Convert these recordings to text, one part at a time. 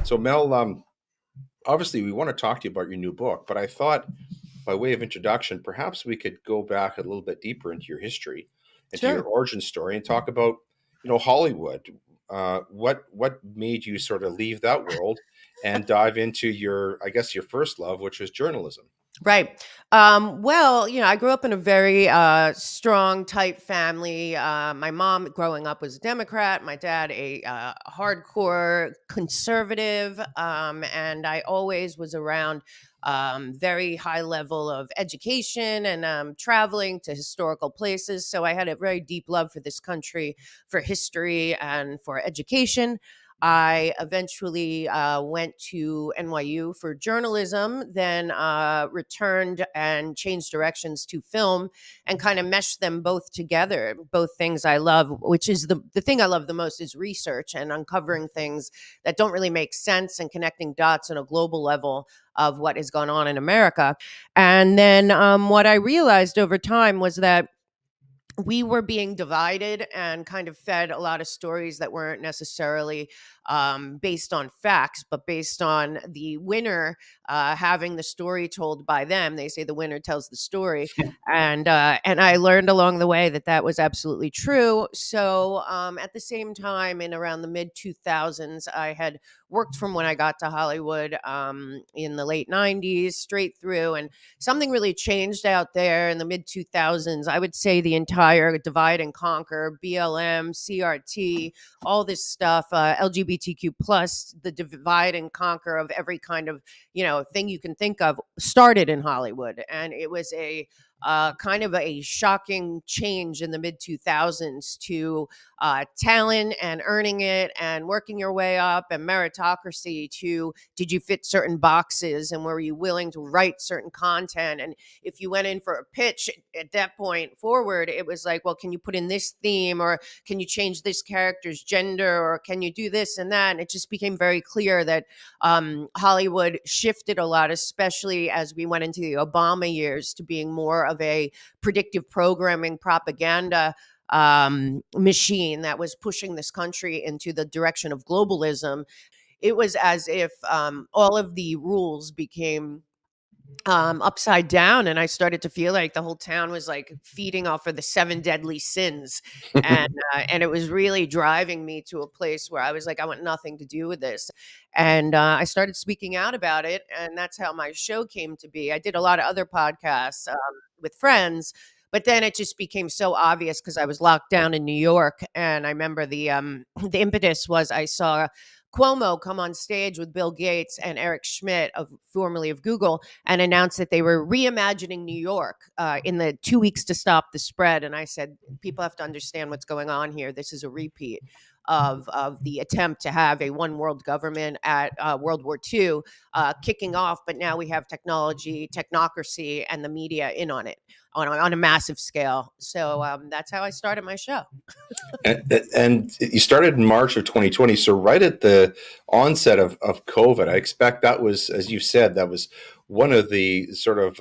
So Mel, obviously we want to talk to you about your new book, but I thought by way of introduction, perhaps we could go back a little bit deeper into your history, into your Sure. origin story, and talk about, Hollywood. What made you sort of leave that world and dive into your, I guess, your first love, which was journalism? Right. Well, I grew up in a very strong, tight family. My mom, growing up, was a Democrat. My dad, a hardcore conservative. And I always was around very high level of education and traveling to historical places. So I had a very deep love for this country, for history, and for education. I eventually went to NYU for journalism, then returned and changed directions to film and kind of meshed them both together. Both things I love, which is the thing I love the most is research and uncovering things that don't really make sense and connecting dots on a global level of what has gone on in America. And then what I realized over time was that we were being divided and kind of fed a lot of stories that weren't necessarily based on facts, but based on the winner having the story told by them. They say the winner tells the story, and I learned along the way that that was absolutely true. So at the same time, in around the mid 2000s, I had worked from when I got to Hollywood in the late 90s straight through, and something really changed out there in the mid 2000s. I would say the entire divide and conquer, BLM, CRT, all this stuff, LGBTQ plus, the divide and conquer of every kind of thing you can think of started in Hollywood, and it was a kind of a shocking change in the mid 2000s to talent and earning it and working your way up, and meritocracy to did you fit certain boxes and were you willing to write certain content. And if you went in for a pitch at that point forward, it was like, well, can you put in this theme, or can you change this character's gender, or can you do this and that? And it just became very clear that Hollywood shifted a lot, especially as we went into the Obama years, to being more of a predictive programming propaganda machine that was pushing this country into the direction of globalism. It was as if all of the rules became upside down, and I started to feel like the whole town was like feeding off of the seven deadly sins, and it was really driving me to a place where I was like, I want nothing to do with this. And I started speaking out about it, and that's how my show came to be. I did a lot of other podcasts with friends, but then it just became so obvious because I was locked down in New York, and I remember the the impetus was I saw Cuomo come on stage with Bill Gates and Eric Schmidt, of formerly of Google, and announced that they were reimagining New York in the 2 weeks to stop the spread. And I said, people have to understand what's going on here. This is a repeat of the attempt to have a one world government at World War II kicking off, but now we have technology, technocracy, and the media in on it on a massive scale. So that's how I started my show. And you started in March of 2020, so right at the onset of COVID. I expect that was, as you said, that was one of the sort of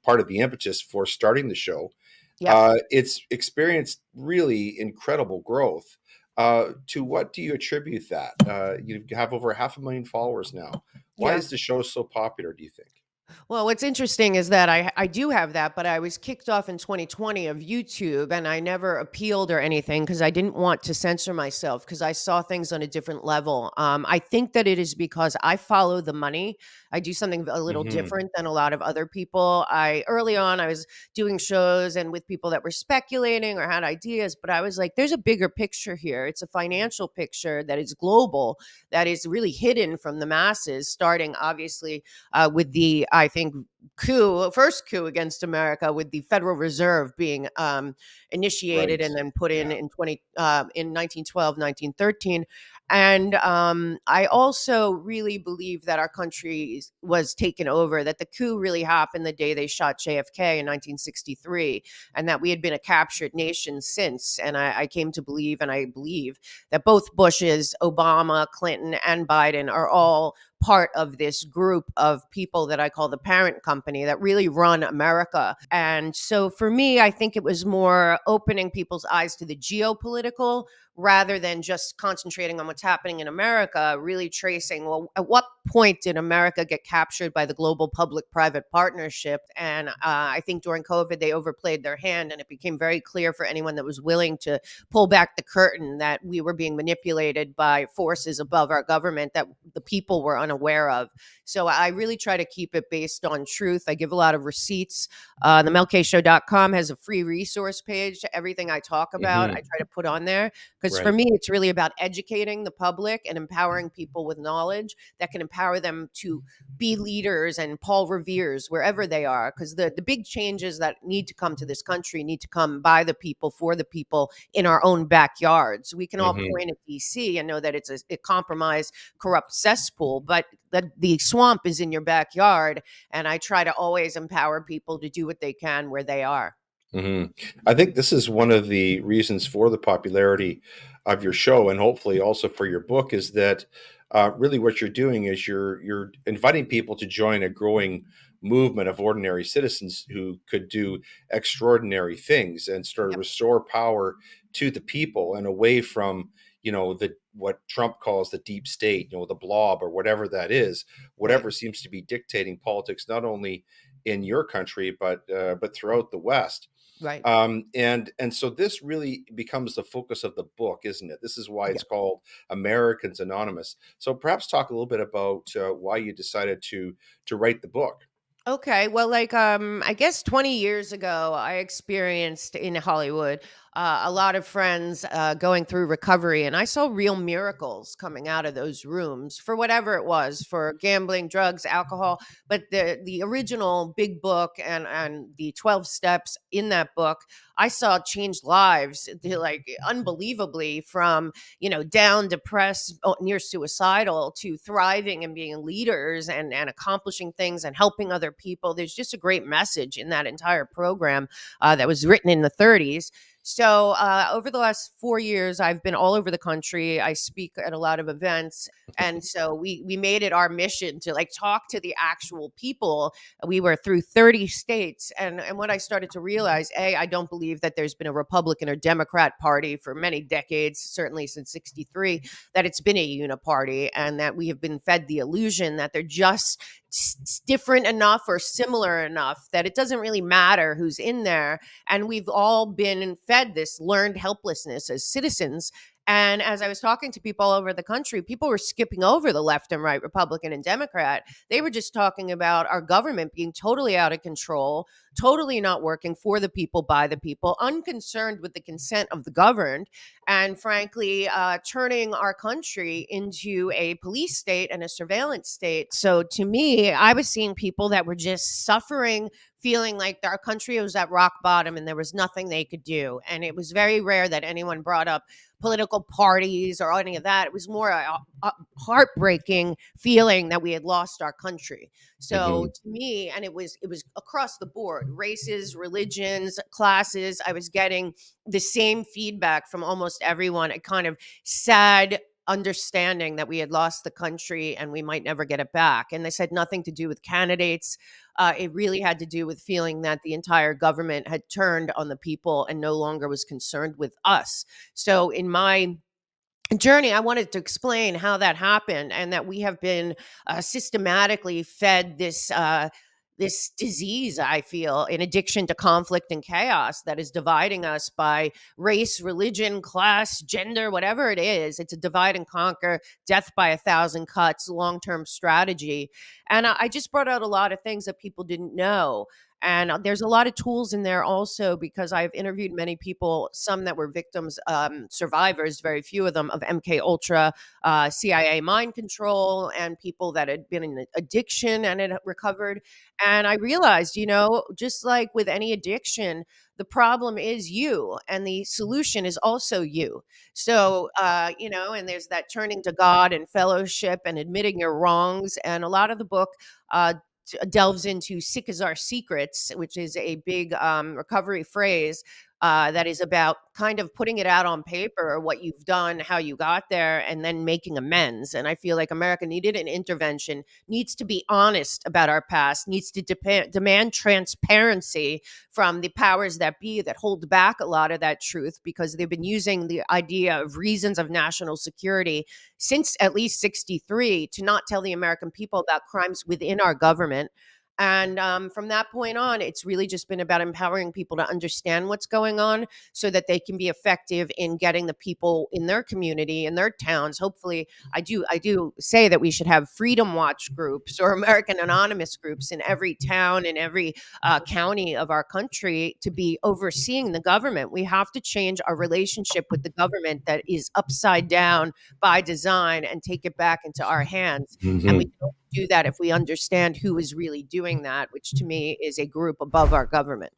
part of the impetus for starting the show. Yep. It's experienced really incredible growth. To what do you attribute that? You have over 500,000 followers now. Why Yeah. is the show so popular, do you think? Well, what's interesting is that I do have that, but I was kicked off in 2020 of YouTube, and I never appealed or anything because I didn't want to censor myself because I saw things on a different level. I think that it is because I follow the money. I do something a little Hmm. different than a lot of other people. Early on, I was doing shows and with people that were speculating or had ideas, but I was like, there's a bigger picture here. It's a financial picture that is global, that is really hidden from the masses, starting obviously with the, I think, first coup against America, with the Federal Reserve being initiated Right. and then put Yeah. in 1912, 1913. And I also really believe that our country was taken over, that the coup really happened the day they shot JFK in 1963, and that we had been a captured nation since. And I came to believe, and I believe, that both Bushes, Obama, Clinton, and Biden are all part of this group of people that I call the parent company that really run America. And so for me, I think it was more opening people's eyes to the geopolitical rather than just concentrating on what's happening in America, really tracing, well, at what point did America get captured by the global public private partnership? And I think during COVID, they overplayed their hand, and it became very clear for anyone that was willing to pull back the curtain that we were being manipulated by forces above our government that the people were unaware of. So I really try to keep it based on truth. I give a lot of receipts. The melkshow.com has a free resource page to everything I talk about. I Hmm. try to put on there because for Right. me, it's really about educating the public and empowering people with knowledge that can empower them to be leaders and Paul Revere's wherever they are. Because the big changes that need to come to this country need to come by the people, for the people in our own backyards. We can all Hmm. point at DC and know that it's a compromised, corrupt cesspool, but the swamp is in your backyard. And I try to always empower people to do what they can where they are. Hmm. I think this is one of the reasons for the popularity of your show, and hopefully also for your book, is that really what you're doing is you're inviting people to join a growing movement of ordinary citizens who could do extraordinary things and sort of Yep. restore power to the people and away from the what Trump calls the deep state, the blob or whatever that is, Right. whatever seems to be dictating politics not only in your country but throughout the West. Right. And so this really becomes the focus of the book, isn't it? This is why Yeah. it's called Americans Anonymous. So perhaps talk a little bit about why you decided to write the book. Okay, well, like I guess 20 years ago, I experienced in Hollywood a lot of friends going through recovery, and I saw real miracles coming out of those rooms for whatever it was, for gambling, drugs, alcohol. But the original big book and the 12 steps in that book, I saw changed lives, like unbelievably, from down, depressed, near suicidal, to thriving and being leaders and accomplishing things and helping other people. There's just a great message in that entire program that was written in the 30s. So over the last 4 years, I've been all over the country. I speak at a lot of events, and so we made it our mission to like talk to the actual people. We were through 30 states, and what I started to realize, I don't believe that there's been a Republican or Democrat party for many decades, certainly since '63, that it's been a uniparty, and that we have been fed the illusion that they're just different enough or similar enough that it doesn't really matter who's in there. And we've all been fed this learned helplessness as citizens. And as I was talking to people all over the country, people were skipping over the left and right, Republican and Democrat. They were just talking about our government being totally out of control, totally not working for the people, by the people, unconcerned with the consent of the governed, and frankly, turning our country into a police state and a surveillance state. So to me, I was seeing people that were just suffering, feeling like our country was at rock bottom and there was nothing they could do. And it was very rare that anyone brought up political parties or any of that. It was more a heartbreaking feeling that we had lost our country. So Hmm. to me, and it was across the board, races, religions, classes. I was getting the same feedback from almost everyone. A kind of sad understanding that we had lost the country and we might never get it back. And this had nothing to do with candidates. It really had to do with feeling that the entire government had turned on the people and no longer was concerned with us. So, in my journey, I wanted to explain how that happened and that we have been systematically fed this disease, I feel, an addiction to conflict and chaos that is dividing us by race, religion, class, gender, whatever it is. It's a divide and conquer, death by a thousand cuts, long term strategy. And I just brought out a lot of things that people didn't know. And there's a lot of tools in there also because I've interviewed many people, some that were victims, survivors, very few of them, of MK Ultra, CIA mind control, and people that had been in addiction and had recovered. And I realized, just like with any addiction, the problem is you, and the solution is also you. So, and there's that turning to God and fellowship and admitting your wrongs. And a lot of the book, uh, delves into sick is our secrets, which is a big recovery phrase. that is about kind of putting it out on paper, what you've done, how you got there, and then making amends. And I feel like America needed an intervention, needs to be honest about our past, needs to demand transparency from the powers that be that hold back a lot of that truth, because they've been using the idea of reasons of national security since at least 63 to not tell the American people about crimes within our government. And from that point on, it's really just been about empowering people to understand what's going on so that they can be effective in getting the people in their community, in their towns. Hopefully, I do say that we should have Freedom Watch groups or American Anonymous groups in every town, in every county of our country to be overseeing the government. We have to change our relationship with the government that is upside down by design and take it back into our hands. And we Hmm. don't do that if we understand who is really doing that, which to me is a group above our government.